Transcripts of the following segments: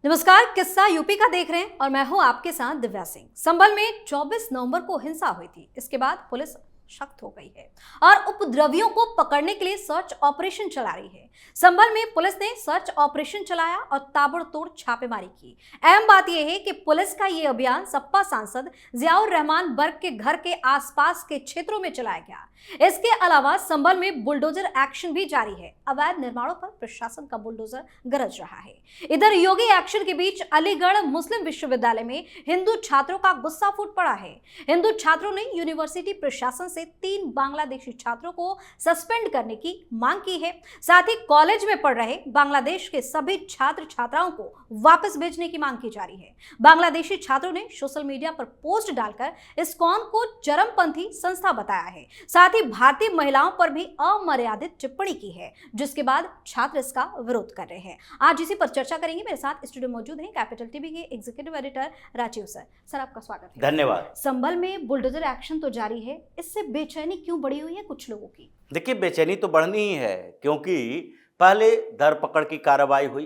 नमस्कार, किस्सा यूपी का देख रहे हैं और मैं हूं आपके साथ दिव्या सिंह। संभल में 24 नवंबर को हिंसा हुई थी। इसके बाद पुलिस सख्त हो गई है और उपद्रवियों को पकड़ने के लिए सर्च ऑपरेशन चला रही है। संभल में पुलिस ने सर्च ऑपरेशन चलाया और ताबड़तोड़ छापेमारी की। अहम बात यह है कि पुलिस का यह अभियान सपा सांसद जियाउर रहमान बर्क के घर के आसपास के क्षेत्रों में चलाया गया। इसके अलावा संभल में बुलडोजर एक्शन भी जारी है। अवैध निर्माणों पर प्रशासन का बुलडोजर गरज रहा है। इधर योगी एक्शन के बीच अलीगढ़ मुस्लिम विश्वविद्यालय में हिंदू छात्रों का गुस्सा फूट पड़ा है। हिंदू छात्रों ने यूनिवर्सिटी प्रशासन से 3 बांग्लादेशी छात्रों को सस्पेंड करने की मांग की है। साथ ही कॉलेज में पढ़ रहे बांग्लादेश के सभी छात्र छात्राओं को वापस भेजने की मांग की जा रही है। बांग्लादेशी छात्रों ने सोशल मीडिया पर पोस्ट डालकर इस्कॉन को चरमपंथी संस्था बताया है। साथ ही भारतीय महिलाओं पर भी अमर्यादित टिप्पणी की है, जिसके बाद छात्र इसका विरोध कर रहे हैं। आज इसी पर चर्चा करेंगे। मेरे साथ स्टूडियो मौजूद हैं कैपिटल टीवी के executive editor Rajeev sir. Sir, आपका स्वागत है। धन्यवाद। संभल में बुलडोजर एक्शन तो जारी है, इससे बेचैनी क्यों बढ़ी हुई है कुछ लोगों की? देखिए, बेचैनी तो बढ़नी ही है, क्योंकि पहले धरपकड़ की कार्रवाई हुई,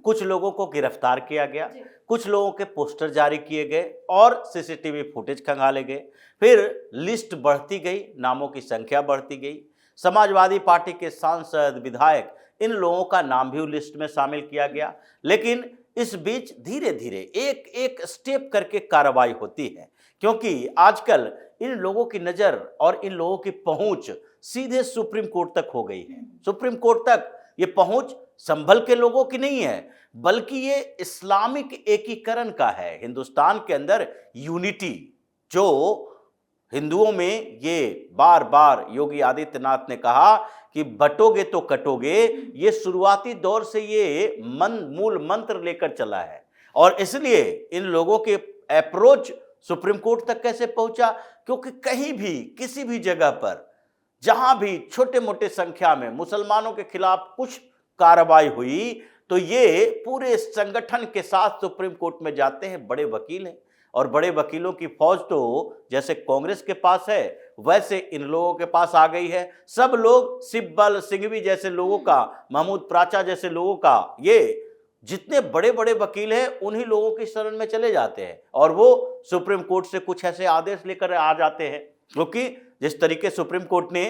कुछ लोगों को गिरफ्तार किया गया, कुछ लोगों के पोस्टर जारी किए गए और सीसीटीवी फुटेज खंगाले गए। फिर लिस्ट बढ़ती गई, नामों की संख्या बढ़ती गई। समाजवादी पार्टी के सांसद, विधायक, इन लोगों का नाम भी लिस्ट में शामिल किया गया। लेकिन इस बीच धीरे धीरे एक एक स्टेप करके कार्रवाई होती है, क्योंकि आजकल इन लोगों की नज़र और इन लोगों की पहुंच सीधे सुप्रीम कोर्ट तक हो गई है। सुप्रीम कोर्ट तक ये पहुंच संभल के लोगों की नहीं है, बल्कि ये इस्लामिक एकीकरण का है। हिंदुस्तान के अंदर यूनिटी, जो हिंदुओं में ये बार बार योगी आदित्यनाथ ने कहा कि बटोगे तो कटोगे, ये शुरुआती दौर से ये मूल मंत्र लेकर चला है। और इसलिए इन लोगों के अप्रोच सुप्रीम कोर्ट तक कैसे पहुंचा? क्योंकि कहीं भी किसी भी जगह पर जहां भी छोटे मोटे संख्या में मुसलमानों के खिलाफ कुछ कार्रवाई हुई, तो ये पूरे संगठन के साथ सुप्रीम कोर्ट में जाते हैं। बड़े वकील हैं और बड़े वकीलों की फौज तो जैसे कांग्रेस के पास है, वैसे इन लोगों के पास आ गई है। सब लोग सिब्बल सिंघवी जैसे लोगों का, महमूद प्राचा जैसे लोगों का, ये जितने बड़े बड़े वकील हैं उन्हीं लोगों की शरण में चले जाते हैं और वो सुप्रीम कोर्ट से कुछ ऐसे आदेश लेकर आ जाते हैं। क्योंकि जिस तरीके सुप्रीम कोर्ट ने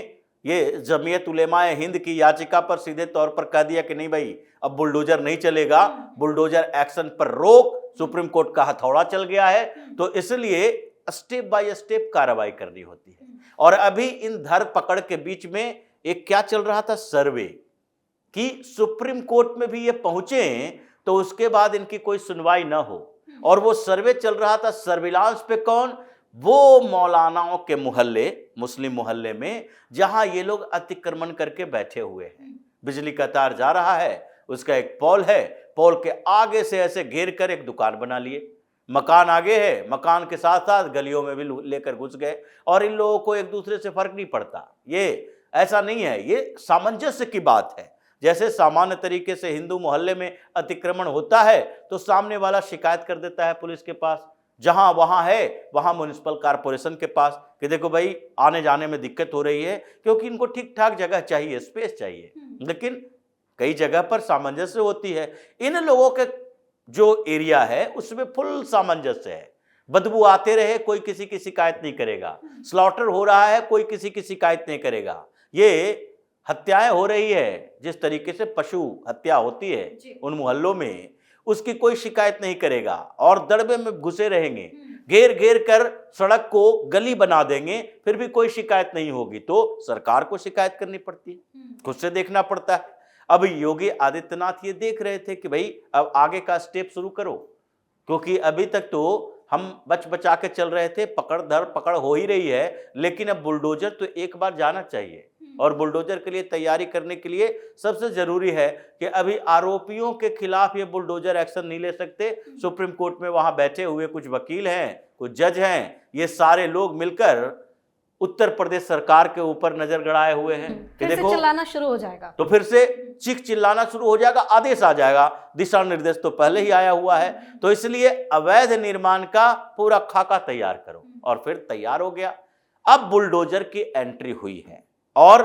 ये जमीयत उलेमाए हिंद की याचिका पर सीधे तौर पर कह दिया कि नहीं भाई, अब बुलडोजर नहीं चलेगा, बुलडोजर एक्शन पर रोक, सुप्रीम कोर्ट का हथौड़ा चल गया है, तो इसलिए स्टेप बाय स्टेप कार्रवाई करनी होती है। और अभी इन धर पकड़ के बीच में एक क्या चल रहा था, सर्वे, कि सुप्रीम कोर्ट में भी ये पहुंचे तो उसके बाद इनकी कोई सुनवाई ना हो। और वो सर्वे चल रहा था सर्विलांस पे। कौन? वो मौलानाओं के मोहल्ले, मुस्लिम मोहल्ले में, जहां ये लोग अतिक्रमण करके बैठे हुए हैं। बिजली का तार जा रहा है, उसका एक पोल है, पोल के आगे से ऐसे घेर कर एक दुकान बना लिए। मकान आगे है, मकान के साथ साथ गलियों में भी लेकर घुस गए और इन लोगों को एक दूसरे से फर्क नहीं पड़ता। ये ऐसा नहीं है, ये सामंजस्य की बात है। जैसे सामान्य तरीके से हिंदू मोहल्ले में अतिक्रमण होता है तो सामने वाला शिकायत कर देता है पुलिस के पास, जहां वहां है वहां म्युनिसिपल कॉर्पोरेशन के पास, कि देखो भाई आने जाने में दिक्कत हो रही है, क्योंकि इनको ठीक ठाक जगह चाहिए, स्पेस चाहिए। लेकिन कई जगह पर सामंजस्य होती है। इन लोगों के जो एरिया है उसमें फुल सामंजस्य है। बदबू आते रहे, कोई किसी की शिकायत नहीं करेगा। स्लॉटर हो रहा है, कोई किसी की शिकायत नहीं करेगा। ये हत्याएं हो रही है, जिस तरीके से पशु हत्या होती है उन मोहल्लों में, उसकी कोई शिकायत नहीं करेगा और दड़बे में घुसे रहेंगे, घेर घेर कर सड़क को गली बना देंगे, फिर भी कोई शिकायत नहीं होगी। तो सरकार को शिकायत करनी पड़ती है, खुद से देखना पड़ता है। अब योगी आदित्यनाथ ये देख रहे थे कि भाई अब आगे का स्टेप शुरू करो, क्योंकि अभी तक तो हम बच बचा के चल रहे थे, पकड़ धर पकड़ हो ही रही है, लेकिन अब बुलडोजर तो एक बार जाना चाहिए। और बुलडोजर के लिए तैयारी करने के लिए सबसे जरूरी है कि अभी आरोपियों के खिलाफ ये बुलडोजर एक्शन नहीं ले सकते। सुप्रीम कोर्ट में वहां बैठे हुए कुछ वकील हैं, कुछ जज हैं, ये सारे लोग मिलकर उत्तर प्रदेश सरकार के ऊपर नजर गड़ाए हुए हैं कि देखो चिल्लाना शुरू हो जाएगा, तो फिर से चीख चिल्लाना शुरू हो जाएगा, आदेश आ जाएगा। दिशा निर्देश तो पहले ही आया हुआ है। तो इसलिए अवैध निर्माण का पूरा खाका तैयार करो, और फिर तैयार हो गया। अब बुलडोजर की एंट्री हुई है और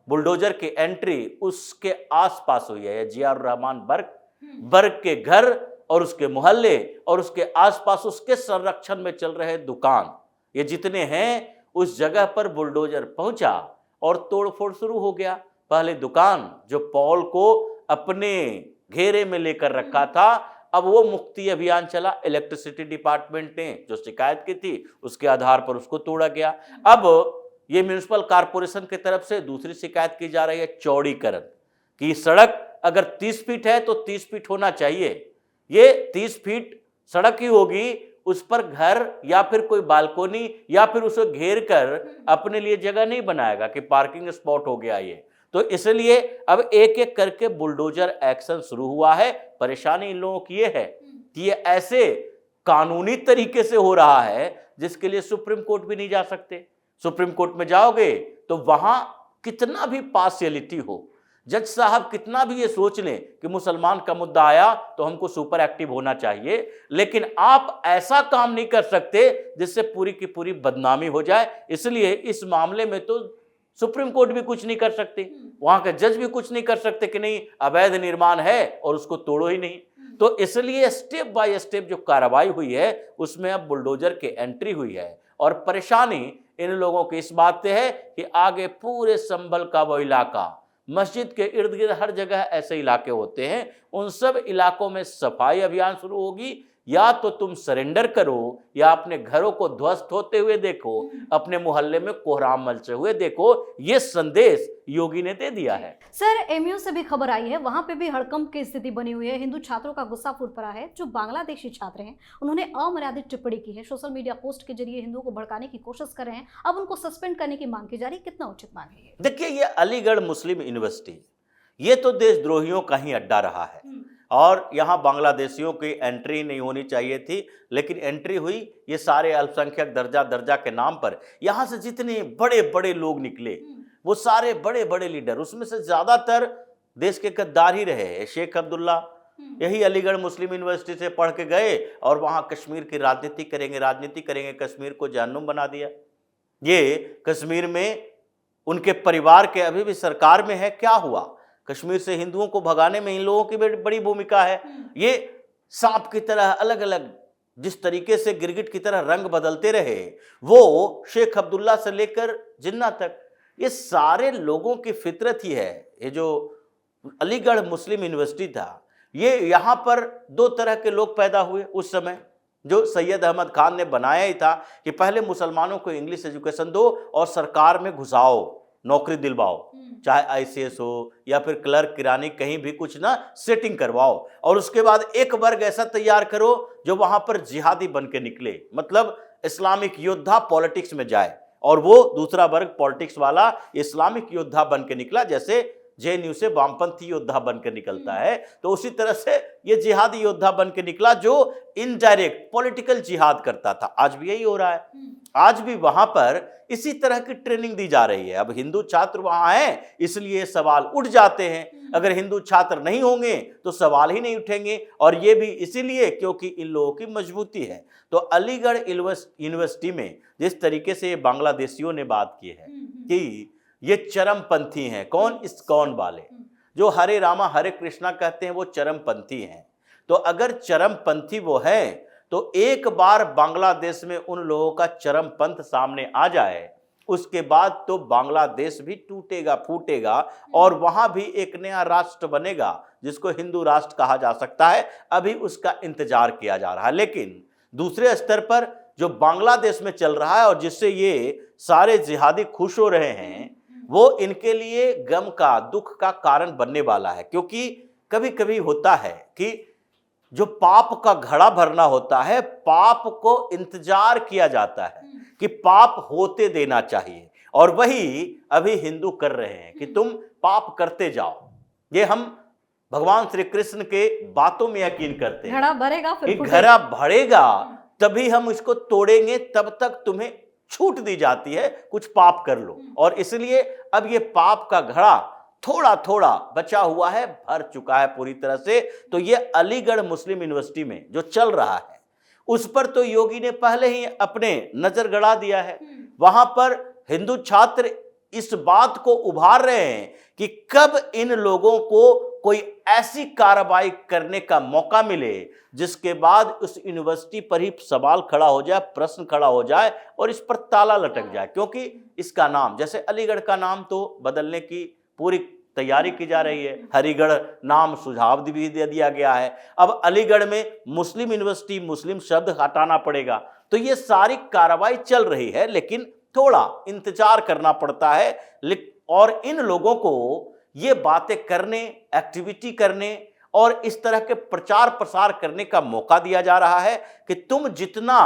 बुलडोजर की एंट्री उसके आसपास हुई है। जियाउर रहमान बर्क के घर और उसके मोहल्ले और उसके आसपास उसके संरक्षण में चल रहे दुकान, ये जितने हैं, उस जगह पर बुलडोजर पहुंचा और तोड़फोड़ शुरू हो गया। पहले दुकान जो पॉल को अपने घेरे में लेकर रखा था, अब वो मुक्ति अभियान चला। इलेक्ट्रिसिटी डिपार्टमेंट ने जो शिकायत की थी उसके आधार पर उसको तोड़ा गया। अब ये म्युनिसिपल कॉर्पोरेशन की तरफ से दूसरी शिकायत की जा रही है चौड़ीकरण कि सड़क अगर 30 फीट है तो 30 फीट होना चाहिए। ये 30 फीट सड़क ही होगी, उस पर घर या फिर कोई बालकोनी या फिर उसे घेर कर अपने लिए जगह नहीं बनाएगा कि पार्किंग स्पॉट हो गया ये। तो इसलिए अब एक एक करके बुलडोजर एक्शन शुरू हुआ है। परेशानी इन लोगों की ये है कि ये ऐसे कानूनी तरीके से हो रहा है जिसके लिए सुप्रीम कोर्ट भी नहीं जा सकते। सुप्रीम कोर्ट में जाओगे तो वहां कितना भी पार्शियलिटी हो, जज साहब कितना भी ये सोच लें कि मुसलमान का मुद्दा आया तो हमको सुपर एक्टिव होना चाहिए, लेकिन आप ऐसा काम नहीं कर सकते जिससे पूरी की पूरी बदनामी हो जाए। इसलिए इस मामले में तो सुप्रीम कोर्ट भी कुछ नहीं कर सकते, वहां के जज भी कुछ नहीं कर सकते कि नहीं अवैध निर्माण है और उसको तोड़ो ही नहीं। तो इसलिए स्टेप बाय स्टेप जो कार्रवाई हुई है उसमें अब बुलडोजर की एंट्री हुई है। और परेशानी इन लोगों की इस बात से है कि आगे पूरे संभल का वो इलाका, मस्जिद के इर्द गिर्द हर जगह ऐसे इलाके होते हैं, उन सब इलाकों में सफाई अभियान शुरू होगी। या तो तुम सरेंडर करो या अपने घरों को ध्वस्त होते हुए देखो, अपने मोहल्ले में कोहराम मचते हुए देखो। ये संदेश योगी ने दे दिया है। सर, एमयू से भी खबर आई है, वहां पे भी हड़कंप की स्थिति बनी हुई है। हिंदू छात्रों का गुस्सा फूट पड़ा है। जो बांग्लादेशी छात्र हैं उन्होंने अमर्यादित टिप्पणी की है, सोशल मीडिया पोस्ट के जरिए हिंदुओं को भड़काने की कोशिश कर रहे हैं। अब उनको सस्पेंड करने की मांग की जा रही है। कितना उचित मांग है ये? देखिए, ये अलीगढ़ मुस्लिम यूनिवर्सिटी ये तो देशद्रोहियों का ही अड्डा रहा है और यहाँ बांग्लादेशियों की एंट्री नहीं होनी चाहिए थी, लेकिन एंट्री हुई। ये सारे अल्पसंख्यक दर्जा के नाम पर यहाँ से जितने बड़े बड़े लोग निकले वो सारे बड़े बड़े लीडर, उसमें से ज्यादातर देश के गद्दार ही रहे। शेख अब्दुल्ला यही अलीगढ़ मुस्लिम यूनिवर्सिटी से पढ़ के गए और वहाँ कश्मीर की राजनीति करेंगे, कश्मीर को जहन्नुम बना दिया। ये कश्मीर में उनके परिवार के अभी भी सरकार में है। क्या हुआ? कश्मीर से हिंदुओं को भगाने में इन लोगों की बड़ी भूमिका है। ये सांप की तरह अलग अलग जिस तरीके से गिरगिट की तरह रंग बदलते रहे, वो शेख अब्दुल्ला से लेकर जिन्ना तक, ये सारे लोगों की फितरत ही है। ये जो अलीगढ़ मुस्लिम यूनिवर्सिटी था, ये यहाँ पर दो तरह के लोग पैदा हुए उस समय। जो सैयद अहमद खान ने बनाया ही था कि पहले मुसलमानों को इंग्लिश एजुकेशन दो और सरकार में घुसाओ, नौकरी दिलवाओ, चाहे आईसीएस हो या फिर क्लर्क, किरानी, कहीं भी कुछ ना सेटिंग करवाओ। और उसके बाद एक वर्ग ऐसा तैयार करो जो वहां पर जिहादी बन के निकले, मतलब इस्लामिक योद्धा पॉलिटिक्स में जाए। और वो दूसरा वर्ग पॉलिटिक्स वाला इस्लामिक योद्धा बन के निकला, जैसे जेएनयू से वामपंथी योद्धा बन के निकलता है। तो उसी तरह से ये जिहादी योद्धा बन के निकला जो इनडायरेक्ट पॉलिटिकल जिहाद करता था। आज भी यही हो रहा है। आज भी वहां पर इसी तरह की ट्रेनिंग दी जा रही है। अब हिंदू छात्र वहां हैं इसलिए सवाल उठ जाते हैं, अगर हिंदू छात्र नहीं होंगे तो सवाल ही नहीं उठेंगे। और ये भी इसीलिए क्योंकि इन लोगों की मजबूती है। तो अलीगढ़ यूनिवर्सिटी में जिस तरीके से बांग्लादेशियों ने बात की है कि ये चरमपंथी हैं, कौन? इस्कॉन वाले जो हरे रामा हरे कृष्णा कहते हैं, वो चरमपंथी हैं। तो अगर चरमपंथी वो हैं तो एक बार बांग्लादेश में उन लोगों का चरमपंथ सामने आ जाए, उसके बाद तो बांग्लादेश भी टूटेगा फूटेगा और वहां भी एक नया राष्ट्र बनेगा जिसको हिंदू राष्ट्र कहा जा सकता है। अभी उसका इंतजार किया जा रहा है। लेकिन दूसरे स्तर पर जो बांग्लादेश में चल रहा है और जिससे ये सारे जिहादी खुश हो रहे हैं, वो इनके लिए गम का, दुख का कारण बनने वाला है। क्योंकि कभी कभी होता है कि जो पाप का घड़ा भरना होता है, पाप को इंतजार किया जाता है कि पाप होते देना चाहिए, और वही अभी हिंदू कर रहे हैं कि तुम पाप करते जाओ। ये हम भगवान श्री कृष्ण के बातों में यकीन करते हैं। घड़ा भरेगा फिर घड़ा भरेगा तभी हम इसको तोड़ेंगे, तब तक तुम्हें छूट दी जाती है, कुछ पाप कर लो। और इसलिए अब ये पाप का घड़ा थोड़ा थोड़ा बचा हुआ है, भर चुका है पूरी तरह से। तो ये अलीगढ़ मुस्लिम यूनिवर्सिटी में जो चल रहा है उस पर तो योगी ने पहले ही अपने नजर गड़ा दिया है। वहां पर हिंदू छात्र इस बात को उभार रहे हैं कि कब इन लोगों को कोई ऐसी कार्रवाई करने का मौका मिले जिसके बाद उस यूनिवर्सिटी पर ही सवाल खड़ा हो जाए, प्रश्न खड़ा हो जाए और इस पर ताला लटक जाए। क्योंकि इसका नाम, जैसे अलीगढ़ का नाम तो बदलने की पूरी तैयारी की जा रही है, हरिगढ़ नाम सुझाव भी दे दिया गया है। अब अलीगढ़ में मुस्लिम यूनिवर्सिटी, मुस्लिम शब्द हटाना पड़ेगा। तो ये सारी कार्रवाई चल रही है, लेकिन थोड़ा इंतजार करना पड़ता है। और इन लोगों को ये बातें करने, एक्टिविटी करने और इस तरह के प्रचार प्रसार करने का मौका दिया जा रहा है कि तुम जितना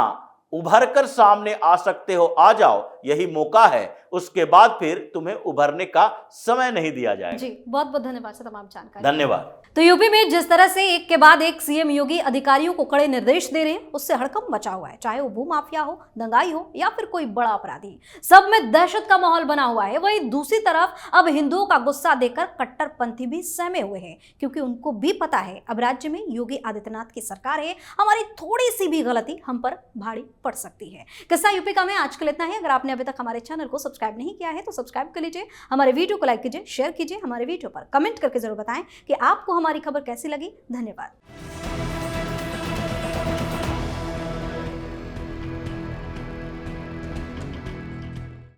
उभर कर सामने आ सकते हो आ जाओ, यही मौका है। उसके बाद फिर तुम्हें उभरने का समय नहीं दिया जाएगा। जी, बहुत बहुत धन्यवाद सर तमाम जानकारी। धन्यवाद। तो यूपी में जिस तरह से एक के बाद एक सीएम योगी अधिकारियों को कड़े निर्देश दे रहे हैं, उससे हड़कंप मचा हुआ है। चाहे वो भूमाफिया हो, दंगाई हो या फिर कोई बड़ा अपराधी, सब में दहशत का माहौल बना हुआ है। वहीं दूसरी तरफ अब हिंदुओं का गुस्सा देखकर कट्टरपंथी भी सहमे हुए हैं, क्योंकि उनको भी पता है अब राज्य में योगी आदित्यनाथ की सरकार है, हमारी थोड़ी सी भी गलती हम पर भारी पड़ सकती है। किस्सा यूपी का में आज के लिए इतना ही। अगर आपने अभी तक हमारे चैनल को सब्सक्राइब नहीं किया है तो सब्सक्राइब कर लीजिए, हमारे वीडियो को लाइक कीजिए, शेयर कीजिए, हमारे वीडियो पर कमेंट करके जरूर बताएं कि आपको हमारी खबर कैसी लगी। धन्यवाद।